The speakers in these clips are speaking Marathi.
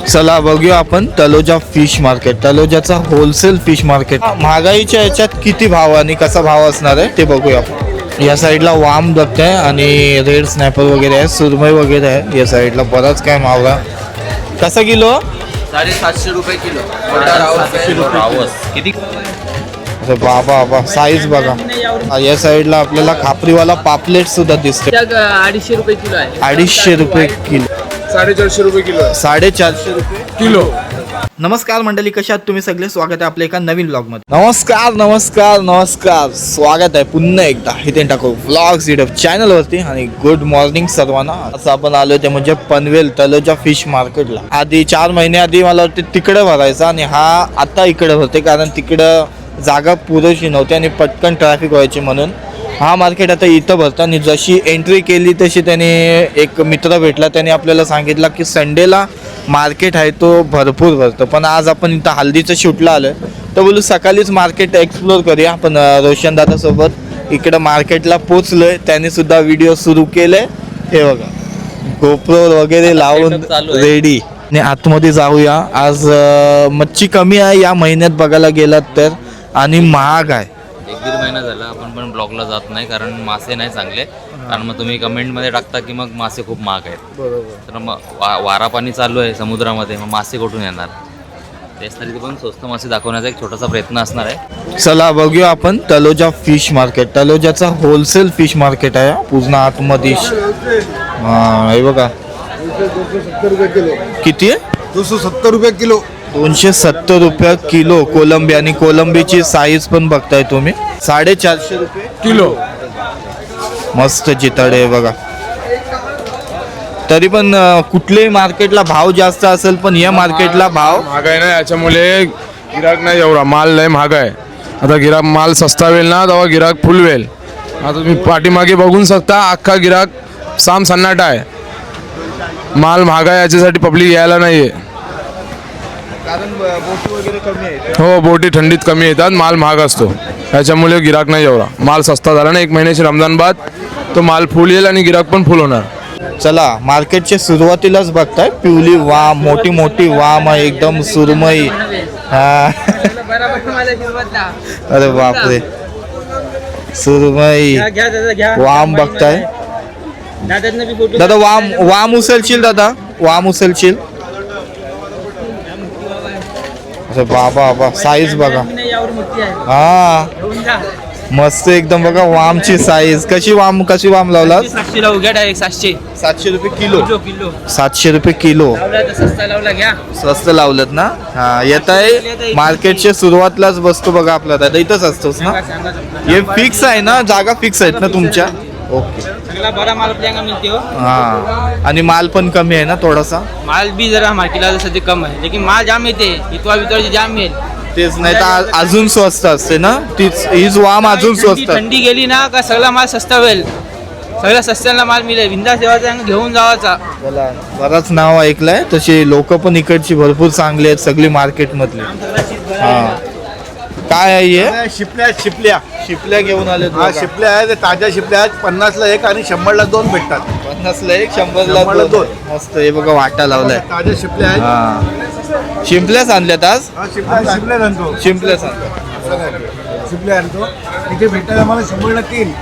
चला बघूया आपण तलोजा फिश मार्केट, तलोजाचा होलसेल फिश मार्केट. महागाईच्या याच्यात किती भाव आणि कसा भाव असणार आहे ते बघूया आपण. या साईडला वाम बघताय आणि रेड स्नॅपर वगैरे आहे, सुरमई वगैरे आहे. या साईडला बराच काय मावळा. कसा किलो? 750 रुपये किलो. किती? अरे बाबा बाबा, साईज बघा. या साईडला आपल्याला खापरीवाला पापलेट सुद्धा दिसते. 250 रुपये किलो आहे. 250 रुपये किलो. 450 रुपये किलो. 450 रुपये किलो. नमस्कार मंडळी, कशा आहात तुम्ही सगळे? स्वागत आहे आपल्या एका नवीन ब्लॉग मध्ये. नमस्कार नमस्कार नमस्कार, स्वागत आहे पुन्हा एकदा इथे टाकू व्लॉग्स युट्यूब चॅनल वरती. आणि गुड मॉर्निंग सर्वांना. असं आपण आलो ते म्हणजे पनवेल तलोजा फिश मार्केटला. आधी 4 महिने आधी मला वाटते तिकडे भरायचा आणि हा आता इकडे भरते, कारण तिकडं जागा पुरेशी नव्हती आणि पटकन ट्रॅफिक व्हायची म्हणून हा मार्केट आता इथं भरतं. आणि जशी एंट्री केली तशी त्याने एक मित्र भेटला, त्याने आपल्याला सांगितलं की संडेला मार्केट आहे तो भरपूर भरतो. पण आज आपण इथं हल्दीचं शूटला आलो तर बोलू सकाळीच मार्केट एक्सप्लोर करूया. आपण रोशन दादासोबत इकडं मार्केटला पोचलोय, त्याने सुद्धा व्हिडिओ सुरू केले. हे बघा गोप्रो वगैरे लावून रेडी. आणि आतमध्ये जाऊया. आज मच्छी कमी आहे या महिन्यात बघायला गेलात तर, आणि महाग आहे. 1-1.5 महिना झाला आपण पण ब्लॉगला जात नाही, कारण मासे नाही चांगले. कारण मग तुम्ही कमेंटमध्ये टाकता की मग मासे खूप महाग आहेत. बरोबर. तर मग वारा पाणी चालू आहे समुद्रामध्ये, मग मासे कुठून येणार? त्यासाठी पण स्वस्त मासे दाखवण्याचा एक छोटासा प्रयत्न असणार आहे. चला बघूया आपण तलोजा फिश मार्केट. तलोजाचा होलसेल फिश मार्केट आहे पूर्ण आतमध्ये. हे बघा 270 रुपये किलो. किती आहे? 270 रुपये किलो. 270 रुपये किलो कोलंबी. आणि कोलंबीची साईज पण बघताय तुम्ही. 450 रुपये किलो. मस्त जिताडे आहे बघा. तरी पण कुठल्याही मार्केटला भाव जास्त असेल, पण या मार्केटला भाव महाग आहे ना, याच्यामुळे गिराक नाही एवढा. माल लय महाग आहे. आता गिराक माल सस्ता वेल ना तेव्हा गिराक फुल वेल. आता तुम्ही पाठीमागे बघून शकता, अख्खा गिराक साम सन्नाटा आहे. माल महाग आहे, याच्यासाठी पब्लिक यायला नाहीये. कारण बोटी वगैरे कमी आहे. हो, बोटी थंडीत कमी येतात, माल महाग असतो, याच्यामुळे गिराक नाही एवढा. माल सस्ता झाला ना 1 महिन्याची रमजान बाद, तो माल फुल येईल आणि गिराक पण फुल होणार. चला मार्केटच्या सुरुवातीलाच बघताय पिवली वाम, मोठी मोठी वाम आहे एकदम, सुरमई. हा अरे बापरे, सुरमई वाम बघताय. दादा वाम उचलशील? दादा वाम उचलशील? अरे बाबा बाबा, साईज बघा. हा मस्त एकदम बघा वामची साईज. कशी वाम लावला? 700 ला उघड आहे. 700 रुपये किलो. किलो 700 रुपये किलो. सस्ता लावला घ्या. स्वस्त लावलं ना. हा येत आहे मार्केटच्या सुरुवातलाच बसतो बघा आपला दादा. इथंच असतोस ना? हे फिक्स आहे ना, जागा फिक्स आहेत ना तुमच्या? ओके. बड़ा माल आपल्याला मिळते हो. हा, आणि माल पण कमी आहे ना थोडासा? माल भी जरा मार्केटला सध्या कम आहे, लेकिन माल जाम येते. इथवा जाम मिळेल. तेच नाही तर अजून स्वस्त असते ना तीच. हीच वाम अजून स्वस्त. थंडी गेली ना का सगळा माल सस्ता होईल. सगळ्या सस्त्याला माल मिळेल. बिंदास देवाचा घेऊन जावाचा. बराच नाव ऐकलंय. तसे लोक पण इकडची भरपूर चांगली आहेत सगळी मार्केट मधली. हा काय आहे हे? शिपल्या शिपल्या घेऊन आले. शिपल्या आहेत, ताज्या शिपल्या आहेत. 50 ला 1 आणि 100 ला 2 भेटतात. 50 ला 1, 100 ला 2. मस्त. हे बघा वाटा लावलाय. ताज्या शिपल्या आहेत. हा, शिंपल्याच आणल्यात आज. शिपल्या आणतो. शिंपल्याच आणतो. शिपल्या आणतो. इथे भेटतात आम्हाला 100 ला 3.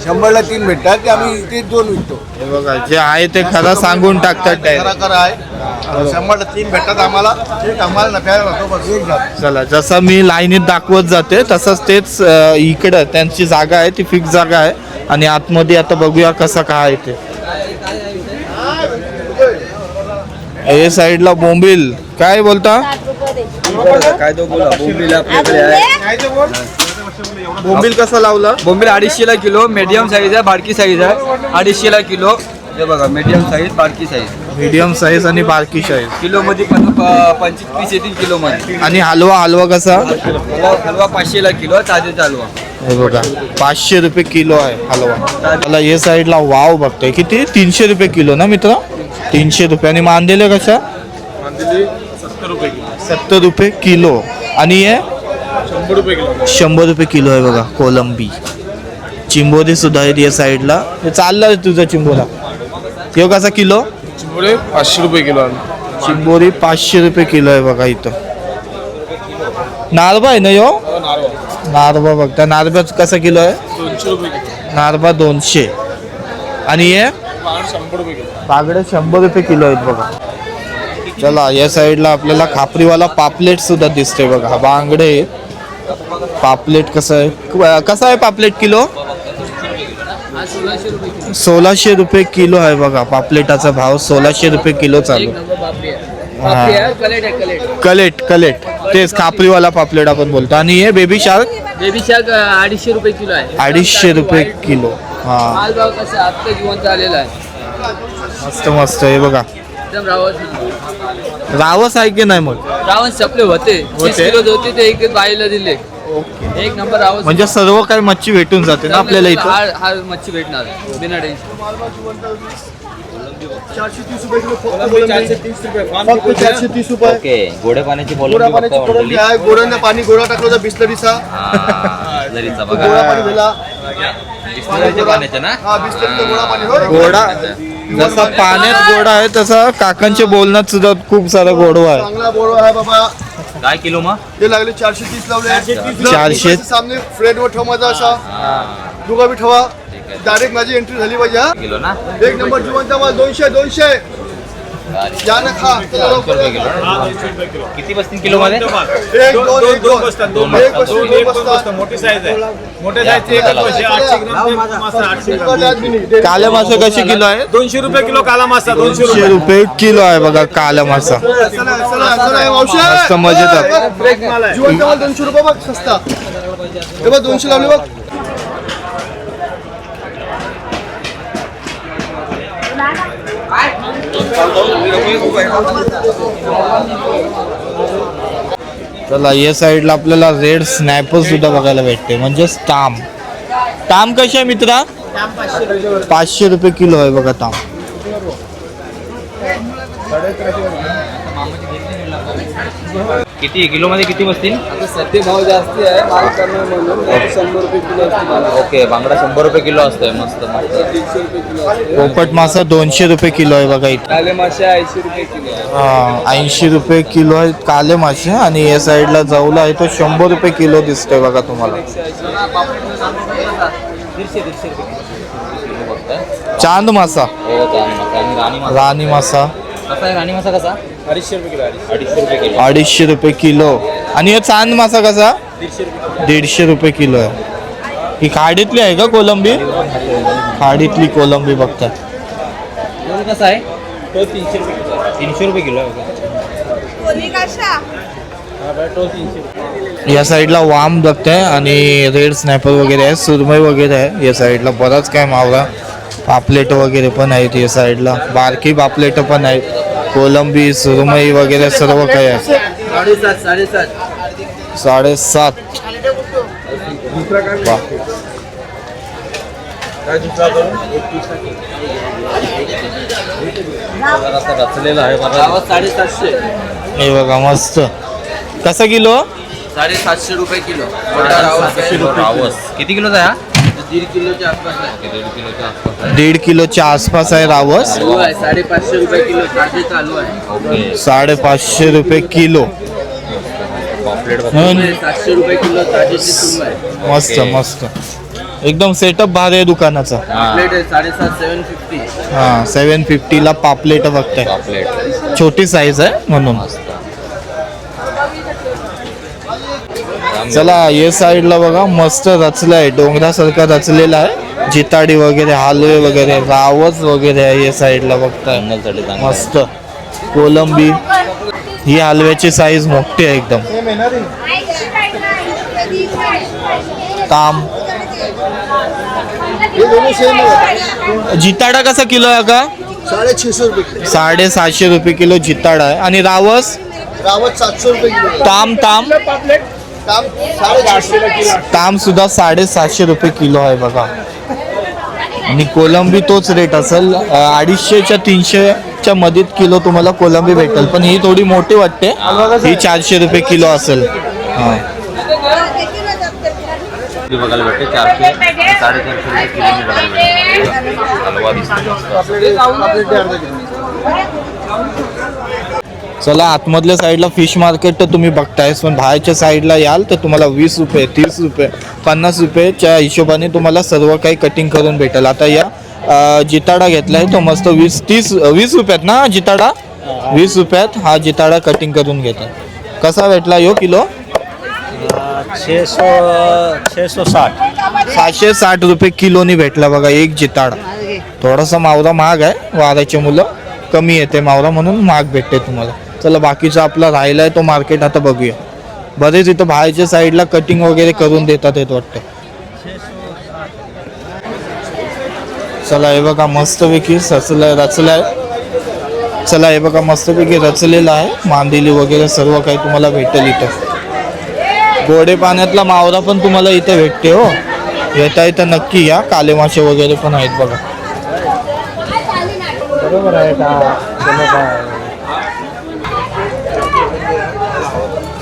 100 ला 3 भेटतात, ते आम्ही इथे 2 विकतो. हे बघा जे आहे ते खरं सांगून टाकतात direct. खरा आहे. 100 ला 3 भेटतात आम्हाला. एक आम्हाला नफ्याला राहतो बस. एक जात. चला जसं मी लाईनीत दाखवत जाते तसंच तेच इकडं त्यांची जागा आहे ती फिक्स जागा आहे. आणि आतमध्ये आता बघूया कसं काय आहे ते. हे साईडला बोंबील. काय बोलता? काय तो बोला. बोंबील आपल्याकडे आहे. बोंबील कसं लावलं? बोंबील 250 ला किलो. मीडियम साईज आहे, बारकी साईज आहे. 250 ला किलो. हे बघा मीडियम साईज, बारकी साईज. मीडियम साईज आणि बारकी साईज. किलो मध्ये 25 पीस येतील किलो मध्ये. आणि हलवा कसा? हलवा 500 ला किलो, ताजेचा हलवा. हे बघा 500 रुपये किलो आहे हलवा. मला हे साईडला वाव बघतोय. किती? 300 रुपये किलो ना मित्र? 300 रुपये. आणि मांदेले कशा? 70 रुपये किलो. आणि हे 100 रुपये किलो आहे बघा कोलंबी. चिंबोरी सुद्धा आहेत या साईडला. हे चाललं तुझा चिंबोरा. किंवा कसा किलो? 500 रुपये किलो. चिंबोरी 500 रुपये किलो आहे बघा इथं. नारबा आहे ना यो, नारबा बघता. नारबा कसा किलो आहे? 200 रुपये. नारबा 200. आणि हे बागडे 100 रुपये किलो आहेत बघा. चला या साईडला आपल्याला खापरीवाला पापलेट सुद्धा दिसते बघा. बांगडे आहेत. पापलेट कसं आहे पापलेट किलो? 1600 रुपये किलो आहे बघा. पापलेटाचा भाव 1600 रुपये किलो चालू. कलेट तेच खापरीवाला पापलेट आपण बोलतो. आणि हे बेबी शार्क 250 रुपये किलो आहे. 250 रुपये किलो. हा माल भाव कसा आत्ता जिवंत आलेला आहे. मस्त हे बघा. एकदम रावस आहे की नाही मग? रावण सपले होते 30 किलो होते ते एक बाईला दिले. एक नंबर रावण म्हणजे सर्व काही मच्छी भेटून जाते ना आपल्याला इथं. हा मच्छी भेटणार बिना टेन्शन. ओके गोड्या पाण्याची कोलंबी बघताय मंडळी. गोड्यानं पाणी गोळा टाकलं होता बिस्लरीचा. हा, बिस्लरीचा गोळा बघा. पाणी दिला. बिस्लरीच्या पाण्याच्या ना. हा बिस्लरीचा गोळा पाणी होय. गोडा जसा पाण्यात गोडा आहे तसा काकांच्या बोलण्यात सुद्धा खूप सारा गोडवा आहे. चांगला गोळा आहे बाबा. काय किलो मग? ते लागले 430 लावले. 430. सामने फ्रेंडवर ठेवा माझा असा दुगा बी ठेवा. डायरेक्ट माझी एंट्री झाली पाहिजे. हा किलो ना. एक नंबर जिवंत माल 200 या ना खा. 200 रुपये किलो ना? किती बसतील किलो मध्ये? एक दोन बसतात. मोठी साईज आहे. मोठ्या काल्या मासा कशी किलो आहे? 200 रुपये किलो काला मासा. 200 रुपये किलो आहे बघा काला मासा. मस्त मजेदार. जिवंत माल 200 रुपये बघ सस्ता. हे बघ 200 लावले बघ. चला या साईडला आपल्याला रेड स्नॅपर सुद्धा बघायला भेटते म्हणजे ताम. ताम कशी आहे मित्रा? 500 रुपये किलो आहे बघा ताम. किती किलो मध्ये किती बसतील? आता सध्या भाव जास्त आहे माल कमी म्हणून 100 रुपये किलो असते. ओके बांगडा 100 रुपये किलो असतोय. मस्त मस्त. 150 रुपये किलो असते. पोपट मासा 200 रुपये किलो आहे बघा इथं. काले मासे 80 रुपये किलो आहे. 80 रुपये किलो आहे काले मासे. आणि या साईडला जाऊला आहे तो 100 रुपये किलो दिसतोय बघा तुम्हाला. 150 रुपये किलो बघताय. चांद मासा, हो चालेल मस्त. आणि राणी मासा राणी मासा कसा आहे? राणी मासा कसा? 250 रुपये किलो. 250 रुपये किलो. 250 रुपये किलो. आणि हे चांद मासा कसा? 150 रुपये किलो आहे. ही खाडीतली आहे का कोलंबी? खाडीतली कोलंबी बघता. कसा आहे? तो 300 रुपये किलो. 300 रुपये किलो आहे. या साईडला वाम बघताय आणि रेड स्नॅपर वगैरे आहे. सुरमई वगैरे आहे या साईडला. बराच काय मावळा पापलेट वगैरे पण आहेत या साईडला. बारकी पापलेट पण आहेत. कोलंबी सुरमई वगैरे सर्व काही आहे. 7.5. रचलेला आहे बघा. रावस 750. हे बघा मस्त. कसा किलो? 750 रुपये किलो. रावस किती किलोचा आहे हा? 1.5 किलोच्या आसपास आहे. 1.5 किलोच्या आसपास आहे. 1.5 किलोच्या आसपास आहे रावस. चालू आहे 550 रुपये किलो. ताजे चालू आहे. ओके 550 रुपये किलो. पॉपलेट बघ. 700 रुपये किलो ताजे सुरू आहे. मस्त ओके. मस्त एकदम सेटअप भारी आहे दुकानाचा. प्लेट आहे 750 750. हा 750 ला पापलेट बघताय. पॉपलेट छोटी साईज आहे म्हणून. मस्त. चला या साईडला बघा मस्त रचलं आहे. डोंगरासारखा रचलेला आहे. जिताडी वगैरे हलवे वगैरे रावस वगैरे आहे या साईडला बघताय. जंगलसाठी चांगलं आहे. मस्त कोलंबी. ही हलव्याची साईज मोठी आहे एकदम. ताम. जिताडा कसा किलो आहे का? 650 रुपये किलो. 750 रुपये किलो जिताडा आहे. आणि रावस रावत 700 रुपये किलो. ताम दाम 650. ताम सुद्धा 750 रुपये किलो आहे बघा. आणि कोलंबी तोच रेट असेल 250 300 मध्ये किलो तुम्हाला कोलंबी भेटेल. पण ही थोडी मोठी वाटते. ही 400 रुपये किलो असेल. हा बघायला भेटते 400 450 रुपये किलो बघायला भेटते. हलवा दिसतो मस्त. चला आतमधल्या साईडला फिश मार्केट तर तुम्ही बघतायच, पण बाहेरच्या साईडला याल तर तुम्हाला 20 रुपये 30 रुपये 50 रुपयेच्या हिशोबाने तुम्हाला सर्व काही कटिंग करून भेटेल. आता या जिताडा घेतलाय तो मस्त 20 रुपयात ना जिताडा, 20 रुपयात हा जिताडा कटिंग करून घेतो. कसा भेटला यो किलो? 760 रुपये किलोनी भेटला बघा एक जिताडा. थोडासा मावरा महाग आहे, वाराच्या मुलं कमी येते मावरा म्हणून महाग भेटते तुम्हाला. चला बाकीचा आपला राहिला आहे तो मार्केट आता बघूया. बरेच इथं बाहेरच्या साईडला कटिंग वगैरे करून देतात येत वाटतं. चला हे बघा मस्तपैकी रचलाय. चला हे बघा मस्तपैकी रचलेलं आहे, मांदेली वगैरे सर्व काही तुम्हाला भेटेल इथं. गोडे पाण्यातला मावरा पण तुम्हाला इथे भेटते हो. येता इथं नक्की या. काले मासे वगैरे पण आहेत बघा.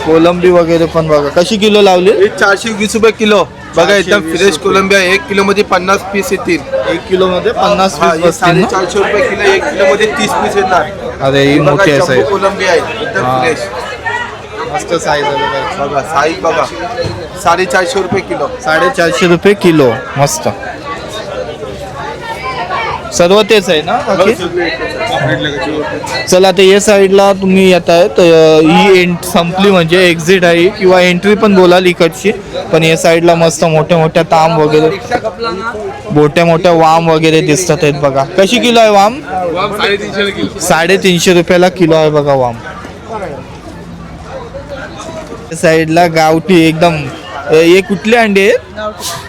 कोलंबी वगैरे पण बघा. कशी किलो लावली? 420 रुपये किलो. बघा एकदम फ्रेश कोलंबी आहे. 1 किलो मध्ये 50 पीस येतील. 1 किलो मध्ये 50 हा, पीस हे बसतील ना? 450 रुपये किलो. 1 किलो मध्ये 30 पीस येणार. अरे ही बघा, मोठी आहे जम्बो साईज, कोलंबी आहे एकदम हा. फ्रेश. मस्त साईज आहे बघा. बघा साईज बघा 450 रुपये किलो. 450 रुपये किलो. मस्त सर्व तेच आहे ना बाकी? चला ते या साईडला तुम्ही येत आहे तर ही संपली म्हणजे एक्झिट आहे किंवा एंट्री पण बोलाल इकडची. पण या साईडला मस्त मोठ्या मोठ्या ताम वगैरे, मोठ्या मोठ्या वाम वगैरे दिसतात आहेत बघा. कशी किलो आहे वाम? 350 रुपयाला किलो आहे बघा वाम. या साईडला गावठी एकदम हे कुठले अंडे आहेत?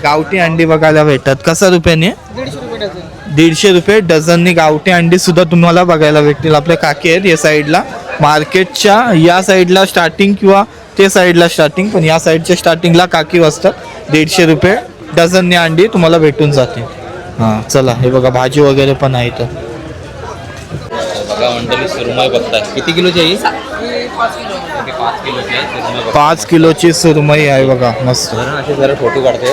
गावठी अंडी बघायला भेटतात. कसा रुपयाने? 150 रुपये डझननी गावठी अंडी सुद्धा तुम्हाला बघायला भेटतील. आपल्या काकी आहेत या साईडला. मार्केटच्या या साईडला स्टार्टिंग किंवा ते साईडला स्टार्टिंग, पण या साईडच्या स्टार्टिंगला काकी वाजतात. 150 रुपये डझननी अंडी तुम्हाला भेटून जाते. हां चला हे बघा भाजी वगैरे पण आहे इथं. बघा मंडळी सुरमई बघताय. किती किलोची आहे ही? 5 किलोची आहे सुरमई बघा. 5 किलोची सुरमई आहे बघा मस्त. जरा असे जरा फोटो काढते.